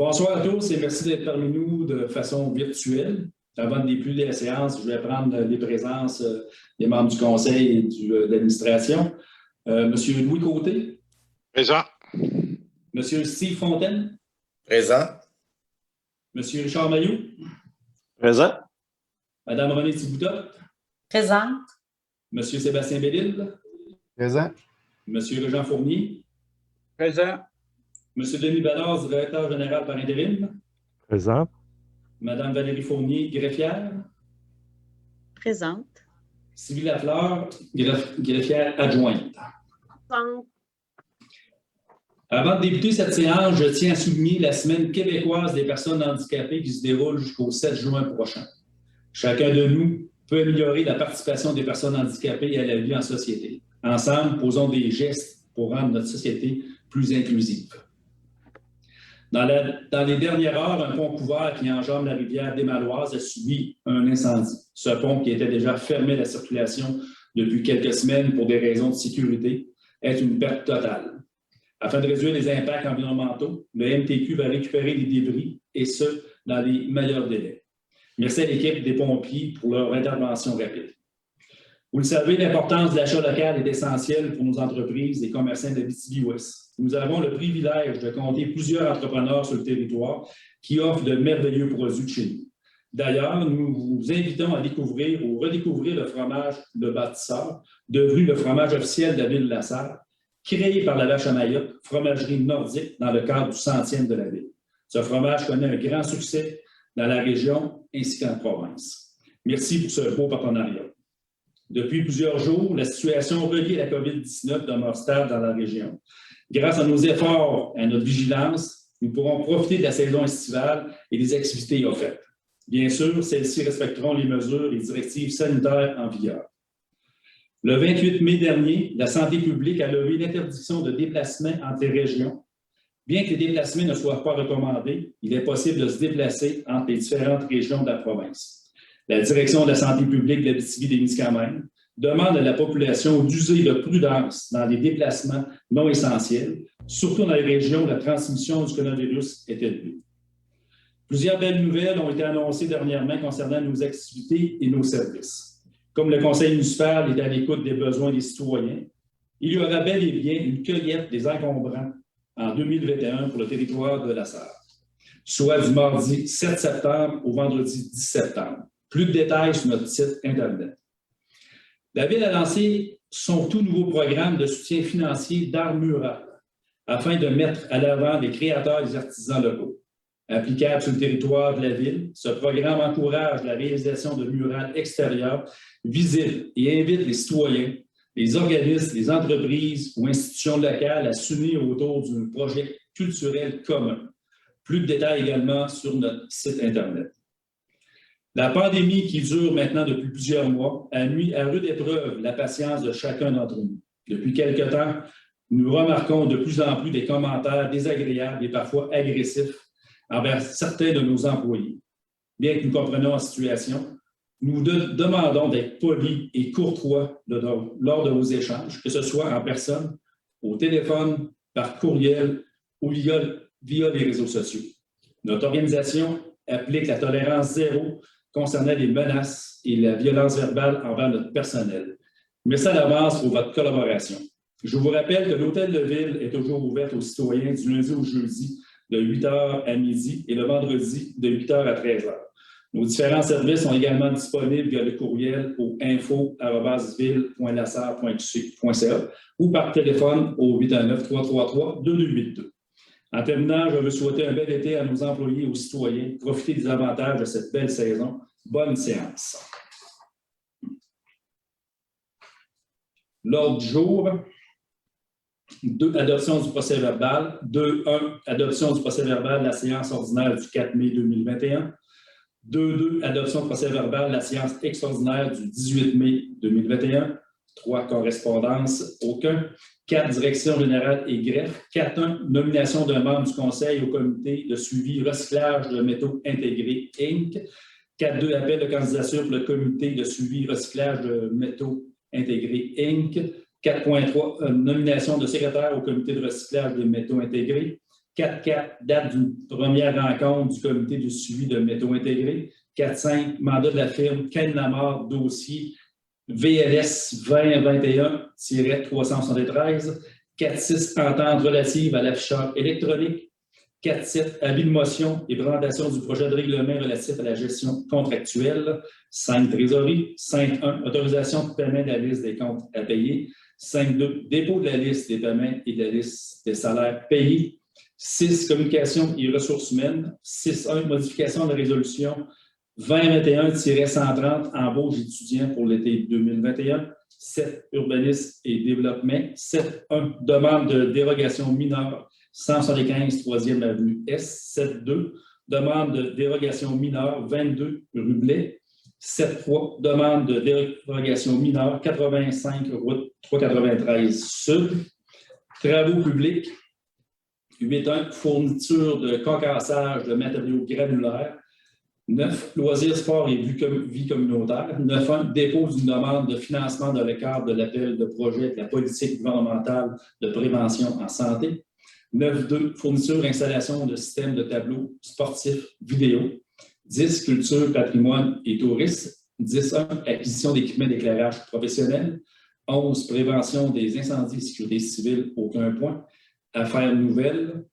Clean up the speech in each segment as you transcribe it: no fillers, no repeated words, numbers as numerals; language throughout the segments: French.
Bonsoir à tous et merci d'être parmi nous de façon virtuelle. Avant de débuter la séance, je vais prendre les présences des membres du conseil et de l'administration. Monsieur Louis Côté. Présent. Monsieur Steve Fontaine. Présent. Monsieur Richard Mailloux. Présent. Madame Renée Thiboutot. Présente. Monsieur Sébastien Bellil. Présent. Monsieur Jean Fournier. Présent. Monsieur Denis Ballard, directeur général par intérim. Présent. Madame Valérie Fournier, greffière. Présente. Sylvie Lafleur, greffière adjointe. Présente. Avant de débuter cette séance, je tiens à souligner la Semaine québécoise des personnes handicapées qui se déroule jusqu'au 7 juin prochain. Chacun de nous peut améliorer la participation des personnes handicapées à la vie en société. Ensemble, posons des gestes pour rendre notre société plus inclusive. Dans les dernières heures, un pont couvert qui enjambe la rivière des Maloises a subi un incendie. Ce pont, qui était déjà fermé à la circulation depuis quelques semaines pour des raisons de sécurité, est une perte totale. Afin de réduire les impacts environnementaux, le MTQ va récupérer les débris, et ce, dans les meilleurs délais. Merci à l'équipe des pompiers pour leur intervention rapide. Vous le savez, l'importance de l'achat local est essentielle pour nos entreprises et commerçants de l'Abitibi-Ouest. Nous avons le privilège de compter plusieurs entrepreneurs sur le territoire qui offrent de merveilleux produits de chez nous. D'ailleurs, nous vous invitons à découvrir ou redécouvrir le fromage Le Bâtisseur, devenu le fromage officiel de la ville de La Sarre, créé par la Vache à Mayotte, fromagerie nordique dans le cadre du 100e de la ville. Ce fromage connaît un grand succès dans la région ainsi qu'en province. Merci pour ce beau partenariat. Depuis plusieurs jours, la situation reliée à la COVID-19 demeure stable dans la région. Grâce à nos efforts et à notre vigilance, nous pourrons profiter de la saison estivale et des activités offertes. Bien sûr, celles-ci respecteront les mesures et directives sanitaires en vigueur. Le 28 mai dernier, la santé publique a levé l'interdiction de déplacement entre les régions. Bien que les déplacements ne soient pas recommandés, il est possible de se déplacer entre les différentes régions de la province. La direction de la santé publique de l'Abitibi-Témiscamingue demande à la population d'user de prudence dans les déplacements non essentiels, surtout dans les régions où la transmission du coronavirus est élevée. Plusieurs belles nouvelles ont été annoncées dernièrement concernant nos activités et nos services. Comme le conseil municipal est à l'écoute des besoins des citoyens, il y aura bel et bien une cueillette des encombrants en 2021 pour le territoire de La Sarre, soit du mardi 7 septembre au vendredi 10 septembre. Plus de détails sur notre site Internet. La Ville a lancé son tout nouveau programme de soutien financier d'art mural afin de mettre à l'avant les créateurs et les artisans locaux. Applicable sur le territoire de la Ville, ce programme encourage la réalisation de murales extérieures visibles et invite les citoyens, les organismes, les entreprises ou institutions locales à s'unir autour d'un projet culturel commun. Plus de détails également sur notre site Internet. La pandémie qui dure maintenant depuis plusieurs mois a mis à rude épreuve la patience de chacun d'entre nous. Depuis quelque temps, nous remarquons de plus en plus des commentaires désagréables et parfois agressifs envers certains de nos employés. Bien que nous comprenions la situation, nous demandons d'être polis et courtois lors de vos échanges, que ce soit en personne, au téléphone, par courriel ou via les réseaux sociaux. Notre organisation applique la tolérance zéro concernant les menaces et la violence verbale envers notre personnel. Merci à l'avance pour votre collaboration. Je vous rappelle que l'Hôtel de Ville est toujours ouvert aux citoyens du lundi au jeudi de 8h à midi et le vendredi de 8h à 13h. Nos différents services sont également disponibles via le courriel au info@ville.lasarre.qc.ca ou par téléphone au 819-333-2282. En terminant, je veux souhaiter un bel été à nos employés et aux citoyens. Profitez des avantages de cette belle saison. Bonne séance. L'ordre du jour. 2. Adoption du procès-verbal. 2.1. Adoption du procès-verbal de la séance ordinaire du 4 mai 2021. 2.2. Adoption du procès-verbal de la séance extraordinaire du 18 mai 2021. 3. Correspondance. Aucun. 4. Direction générale et greffe. 4.1. Nomination d'un membre du conseil au comité de suivi recyclage de métaux intégrés Inc. 4.2. Appel de candidature pour le comité de suivi recyclage de métaux intégrés Inc. 4.3. Nomination de secrétaire au comité de recyclage des métaux intégrés. 4.4, date d'une première rencontre du comité de suivi de métaux intégrés. 4.5, mandat de la firme Ken Lamar, dossier VLS 2021-373. 4.6, entente relative à l'affichage électronique. 4.7, avis de motion et présentation du projet de règlement relatif à la gestion contractuelle. 5, trésorerie. 5.1, autorisation de paiement de la liste des comptes à payer. 5.2, dépôt de la liste des paiements et de la liste des salaires payés. 6, communication et ressources humaines. 6.1, modification de la résolution 2021-130, embauche d'étudiants pour l'été 2021. 7, urbanisme et développement. 7.1, demande de dérogation mineure 175 3e avenue S. 7.2, demande de dérogation mineure 22 rue Blais. 7.3, demande de dérogation mineure 85 route 393 Sud. Travaux publics. 8.1, fourniture de concassage de matériaux granulaires. 9, loisirs, sport et vie communautaire. 9.1, dépôt d'une demande de financement dans le cadre de l'appel de projet de la politique gouvernementale de prévention en santé. 9.2, fourniture et installation de systèmes de tableaux sportifs vidéo. 10, culture, patrimoine et tourisme. 10.1, acquisition d'équipements d'éclairage professionnel. 11, prévention des incendies et sécurité civile, aucun point. Affaires nouvelles.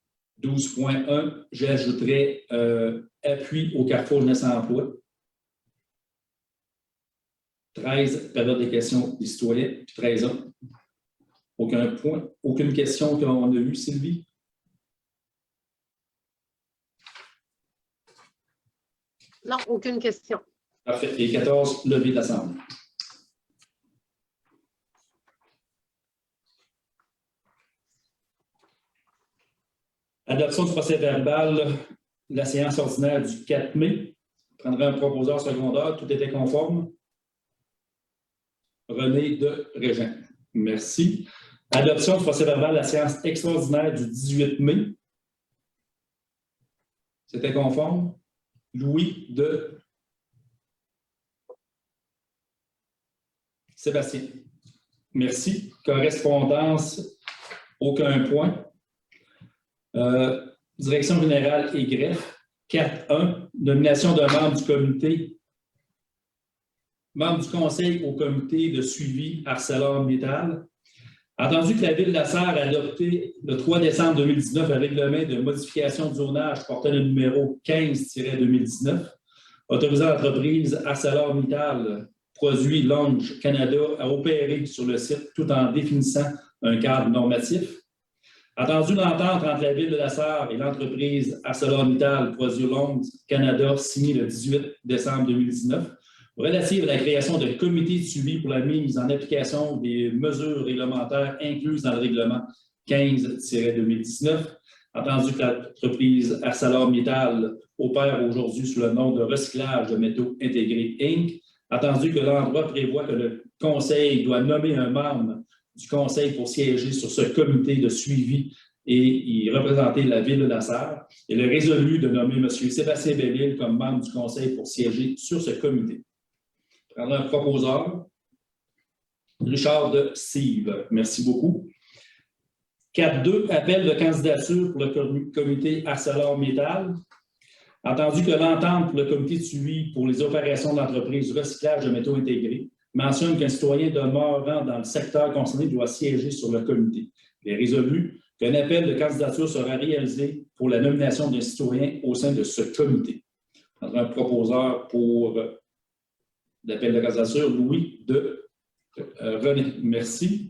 12.1, j'ajouterais appui au Carrefour Jeunesse Emploi. 13, période des questions des citoyens. 13 ans. Aucun point. Aucune question qu'on a eue, Sylvie? Non, aucune question. Parfait. Et 14, levée de l'Assemblée. Adoption du procès-verbal de la séance ordinaire du 4 mai. Je prendrai un proposeur secondaire. Tout était conforme. René de Régent. Merci. Adoption du procès-verbal de la séance extraordinaire du 18 mai. C'était conforme. Louis de Sébastien. Merci. Correspondance, aucun point. Direction générale et greffe. 4.1, nomination de membres du comité, membres du conseil au comité de suivi ArcelorMittal. Entendu que la Ville de la Sarre a adopté le 3 décembre 2019 un règlement de modification de zonage portant le numéro 15-2019, autorisant l'entreprise ArcelorMittal Produits Longe Canada à opérer sur le site tout en définissant un cadre normatif. Attendu l'entente entre la Ville de la Sarre et l'entreprise ArcelorMittal Produits Longe Canada signée le 18 décembre 2019, relative à la création de comités de suivi pour la mise en application des mesures réglementaires incluses dans le règlement 15-2019. Entendu que l'entreprise ArcelorMittal opère aujourd'hui sous le nom de Recyclage de métaux intégrés Inc. Entendu que l'endroit prévoit que le Conseil doit nommer un membre du Conseil pour siéger sur ce comité de suivi et y représenter la Ville de la Sarre. Il est résolu de nommer M. Sébastien Bellil comme membre du Conseil pour siéger sur ce comité. Je prendrai un proposeur. Richard de Sive. Merci beaucoup. 4.2, appel de candidature pour le comité ArcelorMittal. Entendu que l'entente pour le comité de suivi pour les opérations de l'entreprise recyclage de métaux intégrés mentionne qu'un citoyen demeurant dans le secteur concerné doit siéger sur le comité. Il est résolu qu'un appel de candidature sera réalisé pour la nomination d'un citoyen au sein de ce comité. Je prendrai un proposeur pour l'appel de candidature, Louis de René. Merci.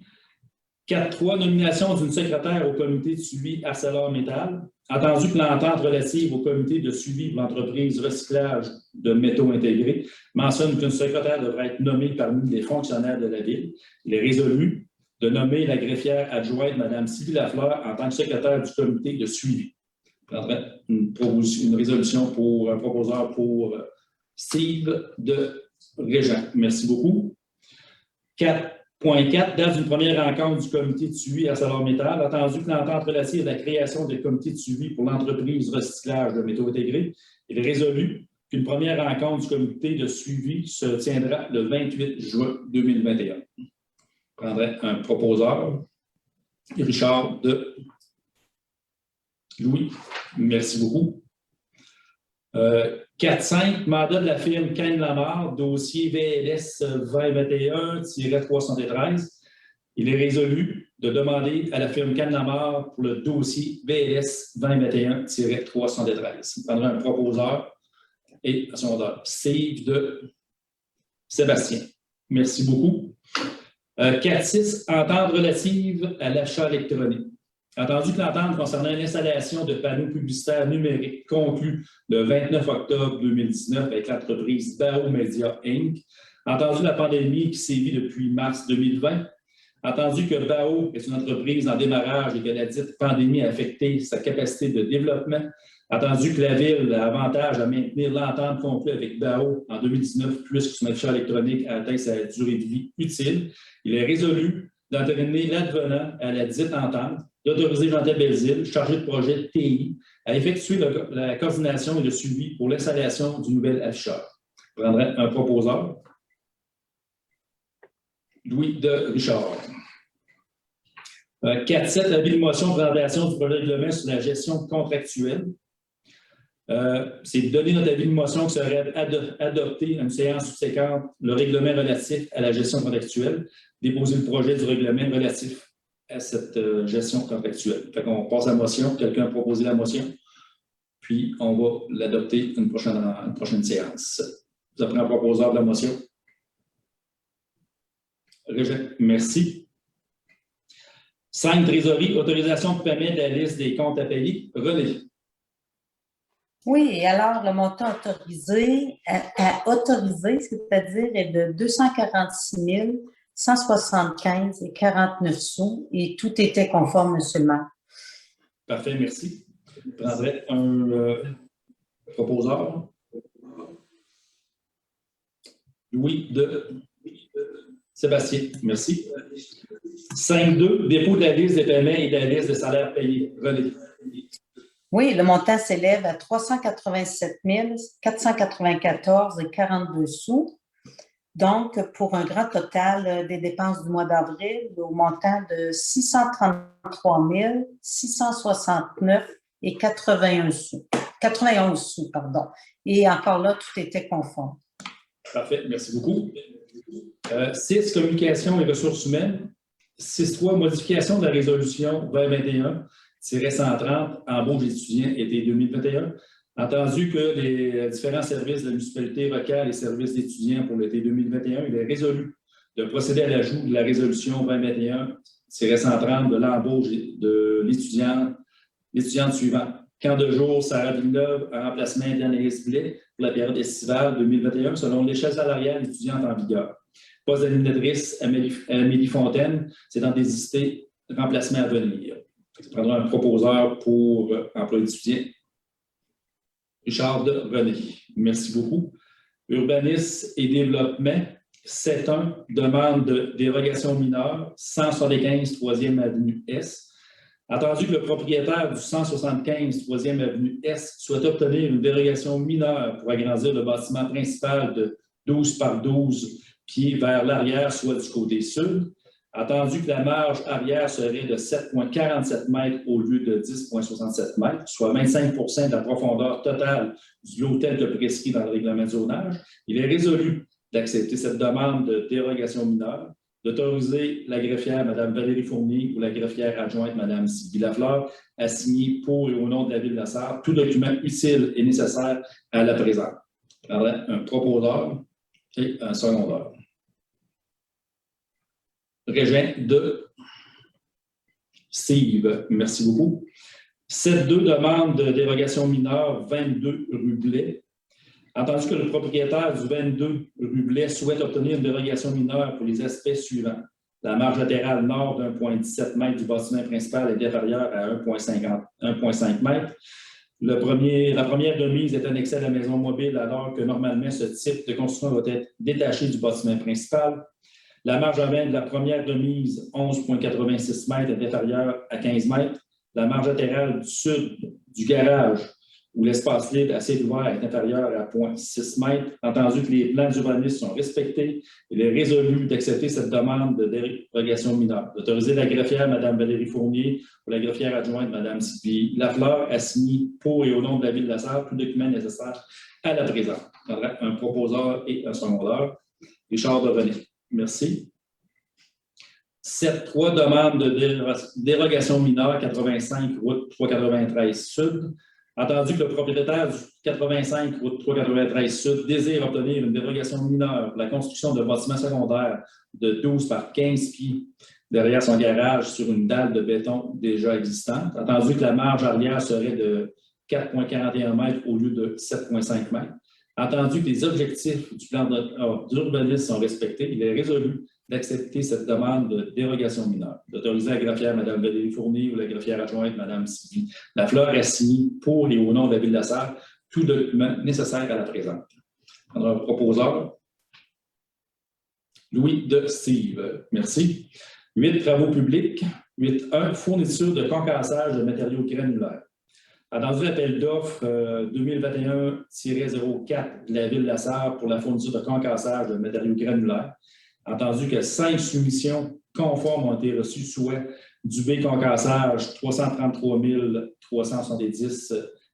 4.3, nomination d'une secrétaire au comité de suivi ArcelorMittal. Entendu que l'entente relative au comité de suivi de l'entreprise recyclage de métaux intégrés mentionne qu'une secrétaire devrait être nommée parmi les fonctionnaires de la Ville, il est résolu de nommer la greffière adjointe Mme Sylvie Lafleur en tant que secrétaire du comité de suivi. Je prendrai une résolution pour un proposeur pour Steve de Régent. Merci beaucoup. 4.4, date d'une première rencontre du comité de suivi ArcelorMittal. Entendu que l'entente relative à la création des comités de suivi pour l'entreprise recyclage de métaux intégrés, il est résolu qu'une première rencontre du comité de suivi se tiendra le 28 juin 2021. Je prendrai un proposeur, Richard de Louis, merci beaucoup. 4-5, mandat de la firme Cain Lamar, dossier VLS 2021-313. Il est résolu de demander à la firme Cain Lamar pour le dossier VLS 2021-313. Il prendra un proposeur et un secondeur. Steve de Sébastien. Merci beaucoup. 4-6, entente relative à l'achat électronique. Entendu que l'entente concernant l'installation de panneaux publicitaires numériques conclue le 29 octobre 2019 avec l'entreprise Bao Media Inc. Entendu la pandémie qui sévit depuis mars 2020. Entendu que Bao est une entreprise en démarrage et que la dite pandémie a affecté sa capacité de développement. Entendu que la Ville a avantage à maintenir l'entente conclue avec Bao en 2019 puisque son achat électronique a atteint sa durée de vie utile. Il est résolu d'entraîner l'advenant à la dite entente, d'autoriser Jean-Tel Belzile, chargé de projet TI, à effectuer la coordination et le suivi pour l'installation du nouvel afficheur. Je prendrai un proposeur. Louis de Richard. 4-7, avis de motion de présentation du projet de règlement sur la gestion contractuelle. C'est de donner notre avis de motion qui serait adopté à une séance subséquente le règlement relatif à la gestion contractuelle, déposer le projet du règlement relatif à cette gestion contractuelle. Fait qu'on passe à la motion. Quelqu'un a proposé la motion. Puis, on va l'adopter une prochaine séance. Vous avez un proposeur de la motion? Régent, merci. 5, trésorerie, autorisation de paiement de la liste des comptes à payer. René. Oui, et alors le montant autorisé, c'est-à-dire est de 246 175,49 sous et tout était conforme, M. le maire. Parfait, merci. Je prendrai un proposeur. Louis de Sébastien, merci. 5.2, dépôt de la liste des paiements et de la liste des salaires payés. René. Oui, le montant s'élève à 387 494,42 sous. Donc, pour un grand total des dépenses du mois d'avril au montant de 633 669,91 sous. 91 sous, pardon. Et encore là, tout était conforme. Parfait, merci beaucoup. 6, communication et ressources humaines. 6.3, modification de la résolution 2021-130, embauche d'étudiants été 2021. Entendu que les différents services de la municipalité requièrent les services d'étudiants pour l'été 2021, il est résolu de procéder à l'ajout de la résolution 2021-130 de l'embauche de l'étudiante suivante. Camp de jour, Sarah Villeneuve, en remplacement d'Anaïs Blais pour la période estivale 2021, selon l'échelle salariale étudiante en vigueur. Poste d'animatrice, Amélie Fontaine, c'est dans des listés de remplacement à venir. Ça prendra un proposeur pour emploi d'étudiant. Richard de René. Merci beaucoup. Urbanisme et développement, 7.1, demande de dérogation mineure, 175 3e Avenue Est. Entendu que le propriétaire du 175 3e Avenue Est souhaite obtenir une dérogation mineure pour agrandir le bâtiment principal de 12 par 12 pieds vers l'arrière, soit du côté sud. Entendu que la marge arrière serait de 7,47 mètres au lieu de 10,67 mètres, soit 25 de la profondeur totale du lot tel que prescrit dans le règlement de zonage, il est résolu d'accepter cette demande de dérogation mineure, d'autoriser la greffière Mme Valérie Fournier ou la greffière adjointe Mme Sylvie Lafleur à signer pour et au nom de la Ville de la Sarre tout document utile et nécessaire à la présente. Je prendrai un proposeur et un secondeur. Régent de Steve, merci beaucoup. 7.2, demande de dérogation mineure 22 rue Blais. Entendu que le propriétaire du 22 rue Blais souhaite obtenir une dérogation mineure pour les aspects suivants. La marge latérale nord de 1,17 m du bâtiment principal est inférieure à 1,5 m. La première de mise est annexée à la maison mobile alors que normalement ce type de construction doit être détaché du bâtiment principal. La marge avant de la première de mise, 11,86 m, est inférieure à 15 m. La marge latérale du sud du garage où l'espace libre assez ouvert est inférieur à 0,6 m, entendu que les plans d'urbanisme sont respectés, il est résolu d'accepter cette demande de dérogation mineure, d'autoriser la greffière Mme Valérie Fournier ou la greffière adjointe Mme Sylvie Lafleur à signer pour et au nom de la Ville de La Sarre tout document nécessaire à la présente. Un proposeur et un secondeur. Richard Devenay. Merci. 7.3 demande de dérogation mineure 85 route 393 Sud. Entendu que le propriétaire du 85 route 393 Sud désire obtenir une dérogation mineure pour la construction de bâtiments secondaires de 12 par 15 pieds derrière son garage sur une dalle de béton déjà existante. Entendu que la marge arrière serait de 4,41 m au lieu de 7,5 m. Entendu que les objectifs du plan d'urbanisme sont respectés, il est résolu d'accepter cette demande de dérogation mineure, d'autoriser la greffière Mme Valérie Fournier ou la greffière adjointe Mme Sylvie Lafleur à signer pour et au nom de la Ville de La Sarre tout document nécessaire à la présente. Un proposeur. Louis de Steve. Merci. 8 travaux publics. 8.1 fourniture de concassage de matériaux granulaires. Entendu l'appel d'offres 2021-04 de la Ville de La Sarre pour la fourniture de concassage de matériaux granulaires. Entendu que 5 soumissions conformes ont été reçues, soit Dubé Concassage 333 370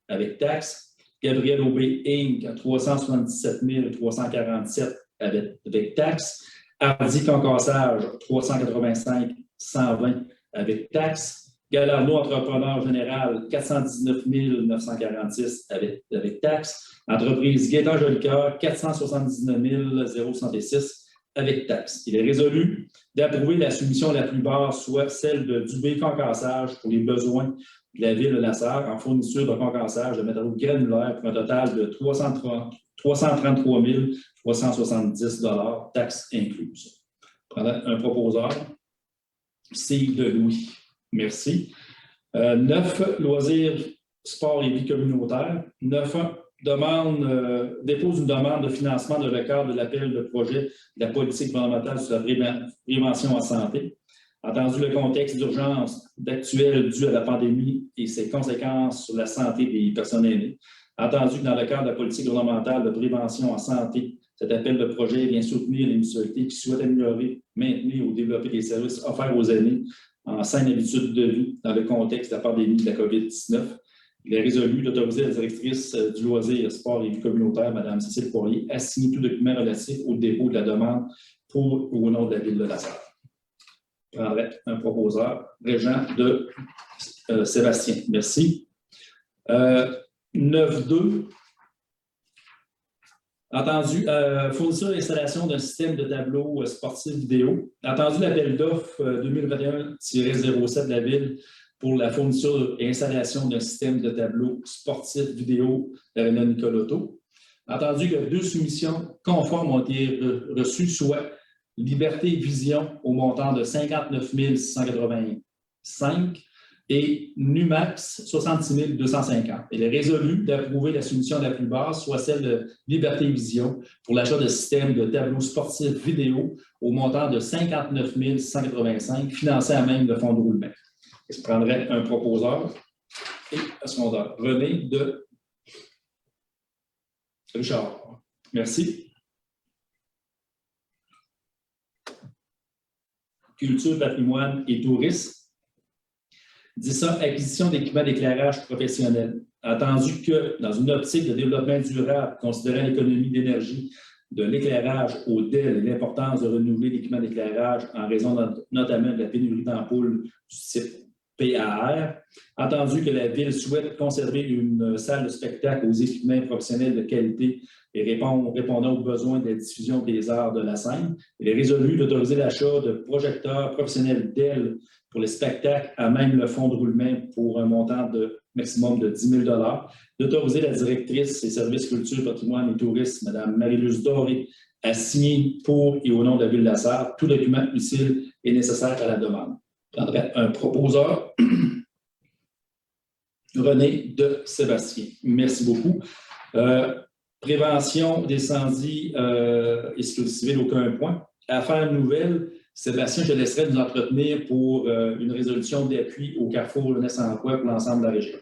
avec taxes, Gabriel Aubé Inc. 377 347 avec taxes, Hardy Concassage 385 120 avec taxes, Galarno Entrepreneur Général 419 946 avec taxes, Entreprise Gaétan Jolicoeur 479 066 avec taxes. Il est résolu d'approuver la soumission la plus basse, soit celle de Dubé Concassage pour les besoins de la Ville de La Sarre en fourniture de concassage de matériaux granulaires pour un total de 333 370 $, taxes incluses. Un proposeur, Steve de Louis. Merci. 9, loisirs, sport et vie communautaire. 9.1, dépose une demande de financement dans le cadre de l'appel de projet de la politique gouvernementale sur la prévention en santé. Entendu le contexte d'urgence actuel dû à la pandémie et ses conséquences sur la santé des personnes aînées. Entendu que dans le cadre de la politique gouvernementale de prévention en santé, cet appel de projet vient soutenir les municipalités qui souhaitent améliorer, maintenir ou développer des services offerts aux aînés en saine habitude de vie dans le contexte de la pandémie de la COVID-19. Il est résolu d'autoriser la directrice du loisir, sport et vie communautaire, Mme Cécile Poirier, à signer tout document relatif au dépôt de la demande pour ou au nom de la Ville de La Sarre. Je prendrai un proposeur, Régent de Sébastien. Merci. 9.2. Entendu, fourniture et installation d'un système de tableau sportif vidéo. Entendu l'appel d'offres 2021-07 de la Ville pour la fourniture et installation d'un système de tableau sportif vidéo de l'Arena Nicolotto. Entendu que 2 soumissions conformes ont été reçues, soit Liberté Vision au montant de 59 685 et Numax 66 250. Il est résolu d'approuver la soumission la plus basse, soit celle de Liberté Vision, pour l'achat de systèmes de tableaux sportifs vidéo au montant de 59 185, financé à même le fonds de roulement. Je prendrai un proposeur et un secondeur. René de Richard. Merci. Culture, patrimoine et tourisme. 10 ans, acquisition d'équipements d'éclairage professionnel. Entendu que, dans une optique de développement durable, considérant l'économie d'énergie de l'éclairage au DEL et l'importance de renouveler l'équipement d'éclairage en raison notamment de la pénurie d'ampoules du type PAR, entendu que la Ville souhaite conserver une salle de spectacle aux équipements professionnels de qualité et répondant aux besoins de la diffusion des arts de la scène, il est résolu d'autoriser l'achat de projecteurs professionnels DEL pour les spectacles à même le fonds de roulement pour un montant de maximum de 10 000 $, d'autoriser la directrice des services culture, patrimoine et tourisme, Mme Marie-Luce Doré, à signer pour et au nom de la Ville de La Sarre tout document utile et nécessaire à la demande. Je prendrai un proposeur, René de Sébastien. Merci beaucoup. Prévention d'incendie et sécurité civile, aucun point. Affaires nouvelles, Sébastien, je te laisserai nous entretenir pour une résolution d'appui au Carrefour Jeunesse Emploi pour l'ensemble de la région.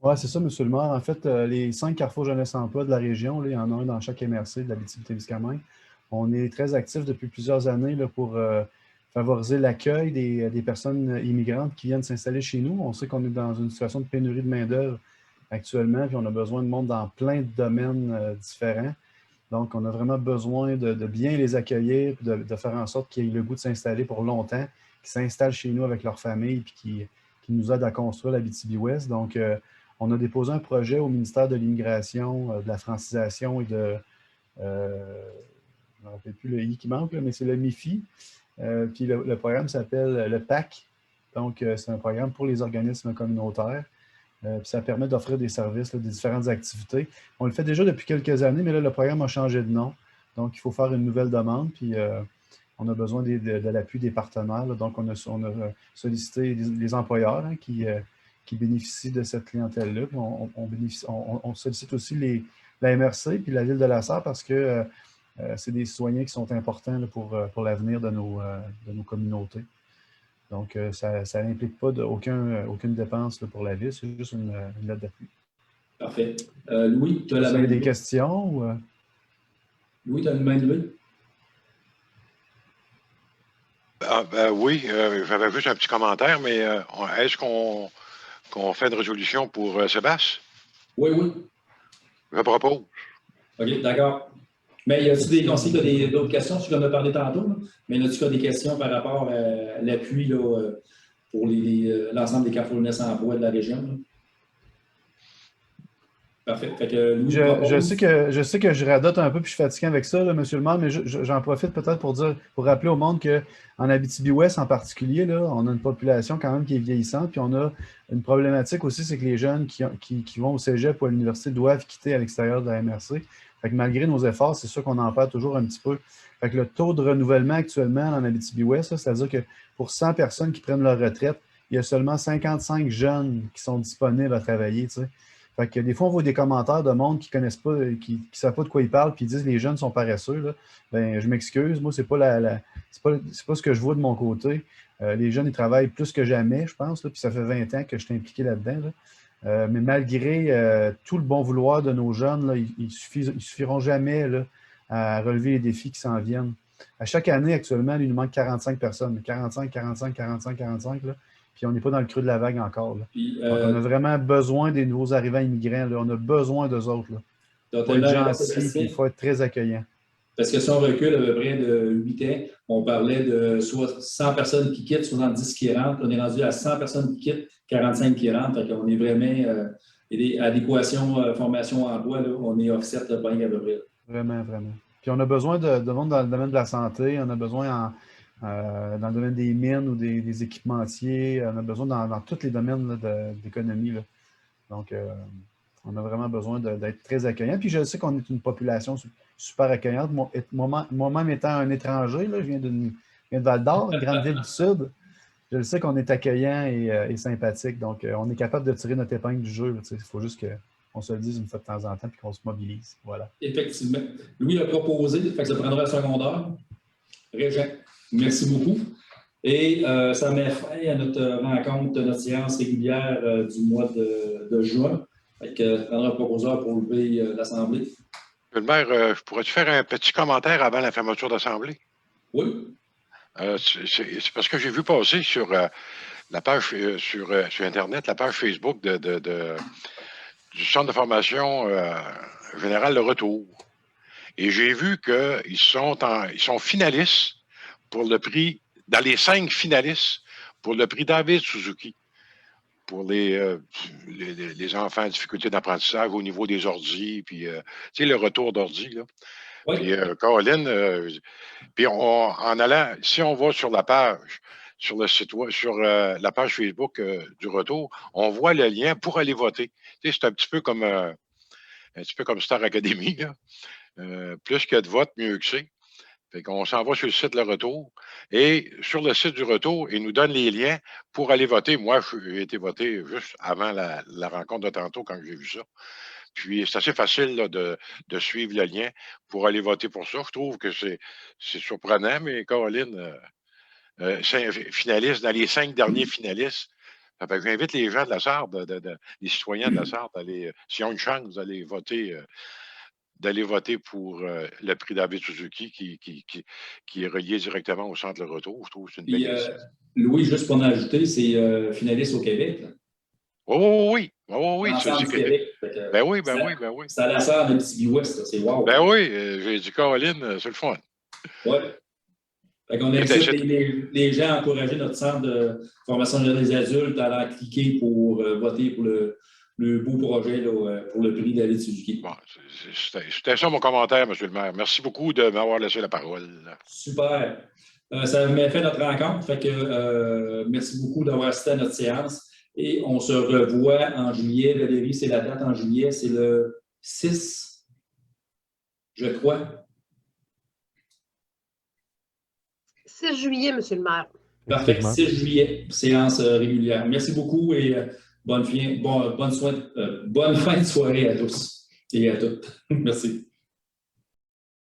Oui, c'est ça, M. le maire. En fait, les 5 carrefours jeunesse emploi de la région, là, il y en a un dans chaque MRC de l'Abitibi-Témiscamingue. On est très actifs depuis plusieurs années là, pour favoriser l'accueil des personnes immigrantes qui viennent s'installer chez nous. On sait qu'on est dans une situation de pénurie de main-d'œuvre actuellement, puis on a besoin de monde dans plein de domaines différents. Donc, on a vraiment besoin de bien les accueillir, puis de faire en sorte qu'ils aient le goût de s'installer pour longtemps, qu'ils s'installent chez nous avec leur famille, puis qui nous aident à construire l'Abitibi-Ouest. Donc, on a déposé un projet au ministère de l'Immigration, de la francisation et de... je ne me rappelle plus le I qui manque, là, mais c'est le MIFI. Puis le programme s'appelle le PAC. Donc, c'est un programme pour les organismes communautaires. Puis ça permet d'offrir des services, là, des différentes activités. On le fait déjà depuis quelques années, mais là, le programme a changé de nom. Donc, il faut faire une nouvelle demande. Puis, on a besoin de l'appui des partenaires. Là. Donc, on a sollicité les employeurs hein, qui bénéficient de cette clientèle-là. On sollicite aussi la MRC puis la Ville de la Sarre parce que c'est des citoyens qui sont importants là, pour l'avenir de nos communautés. Donc, ça n'implique pas aucune dépense là, pour la Ville, c'est juste une lettre d'appui. Parfait. Louis, tu as la main levée. Vous avez des levée. questions? Ou... Louis, tu as une main levée? Oui, j'avais juste un petit commentaire, mais est-ce qu'on fait une résolution pour Sébastien? Oui. Je propose. OK, d'accord. Mais y a-t-il des conseils, tu as d'autres questions? Tu en as parlé tantôt, là, mais y a-t-il des questions par rapport à l'appui pour l'ensemble des carrefours jeunesse emploi de la région? Là? Parfait. Fait que Louis, je sais que je radote un peu puis je suis fatigué avec ça, là, M. le maire, mais j'en profite peut-être pour rappeler au monde qu'en Abitibi-Ouest en particulier, là, on a une population quand même qui est vieillissante, puis on a une problématique aussi, c'est que les jeunes qui vont au cégep ou à l'université doivent quitter à l'extérieur de la MRC. Fait que malgré nos efforts, c'est sûr qu'on en perd toujours un petit peu. Fait que le taux de renouvellement actuellement en Abitibi-Ouest, c'est-à-dire que pour 100 personnes qui prennent leur retraite, il y a seulement 55 jeunes qui sont disponibles à travailler, tu sais. Fait que des fois, on voit des commentaires de monde qui ne connaissent pas, qui ne savent pas de quoi ils parlent, puis ils disent que les jeunes sont paresseux. Là. Ben, je m'excuse, moi, c'est pas c'est pas ce que je vois de mon côté. Les jeunes, ils travaillent plus que jamais, je pense, là, puis ça fait 20 ans que je suis impliqué là-dedans. Là. Mais malgré tout le bon vouloir de nos jeunes, là, ils suffiront jamais là, à relever les défis qui s'en viennent. À chaque année, actuellement, il nous manque 45 personnes. 45. Là. Puis on n'est pas dans le creux de la vague encore. Là. Puis, donc, on a vraiment besoin des nouveaux arrivants immigrants. Là. On a besoin d'eux autres. Là. Il faut être gentil, il faut être très accueillant. Parce que si on recule à peu près de 8 ans, on parlait de soit 100 personnes qui quittent, 70 qui rentrent. On est rendu à 100 personnes qui quittent, 45 qui rentrent. Fait qu'on est vraiment adéquation, formation, emploi. Là, on est offset le point à peu près. Vraiment. Puis on a besoin de monde dans le domaine de la santé. On a besoin dans le domaine des mines ou des équipementiers. On a besoin dans tous les domaines d'économie. Donc, on a vraiment besoin d'être très accueillant. Puis je sais qu'on est une population super accueillante. Moi-même étant un étranger, là, je viens de Val-d'Or, une grande ville du Sud. Je sais qu'on est accueillant et sympathique. Donc, on est capable de tirer notre épingle du jeu. Il faut juste qu'on se le dise une fois de temps en temps et qu'on se mobilise. Voilà. Effectivement. Louis a proposé, fait que ça prendra un secondaire. Régent. Merci beaucoup. Et ça met fin à notre rencontre, notre séance régulière du mois de juin. Avec un proposeur pour lever l'Assemblée. M. le maire, pourrais-tu faire un petit commentaire avant la fermeture d'Assemblée? Oui. C'est parce que j'ai vu passer sur la page sur Internet, la page Facebook du Centre de formation générale Le Retour. Et j'ai vu qu'ils sont finalistes pour le prix, dans les 5 finalistes pour le prix David Suzuki, pour les enfants en difficulté d'apprentissage au niveau des ordis, puis tu sais, le retour d'ordi, là. Oui. Puis Caroline, puis en allant, si on va sur la page, sur le site web, sur la page Facebook du retour, on voit le lien pour aller voter. Tu sais, c'est un petit peu comme Star Academy, là. Plus qu'il y a de votes, mieux que c'est. Fait qu'on s'en va sur le site Le Retour. Et sur le site du Retour, il nous donne les liens pour aller voter. Moi, j'ai été voté juste avant la rencontre de tantôt quand j'ai vu ça. Puis, c'est assez facile là, de suivre le lien pour aller voter pour ça. Je trouve que c'est surprenant, mais Caroline, finaliste, dans les 5 derniers finalistes, Ça fait que j'invite les gens de la Sarthe, les citoyens de la Sarthe, s'ils ont une chance d'aller voter pour le prix David Suzuki qui est relié directement au centre Le Retour. Je trouve que c'est une belle Puis, initiative. Louis, juste pour en ajouter, c'est finaliste au Québec. Là. Oui. L'ensemble du Québec. Ben oui. C'est à la Sarthe de Abitibi-Ouest, c'est wow. Ben oui, j'ai dit Caroline, c'est le fun. Oui. Fait qu'on incite les gens à encourager notre centre de formation des adultes à aller cliquer pour voter pour le beau projet là, pour le prix David Suzuki. Bon, c'était ça mon commentaire, M. le maire. Merci beaucoup de m'avoir laissé la parole. Super. Ça m'a fait notre rencontre. Fait que merci beaucoup d'avoir assisté à notre séance. Et on se revoit en juillet. Valérie, c'est la date en juillet. C'est le 6, je crois. 6 juillet, M. le maire. Parfait. 6 juillet, séance régulière. Merci beaucoup et bonne fin de soirée à tous et à toutes. Merci.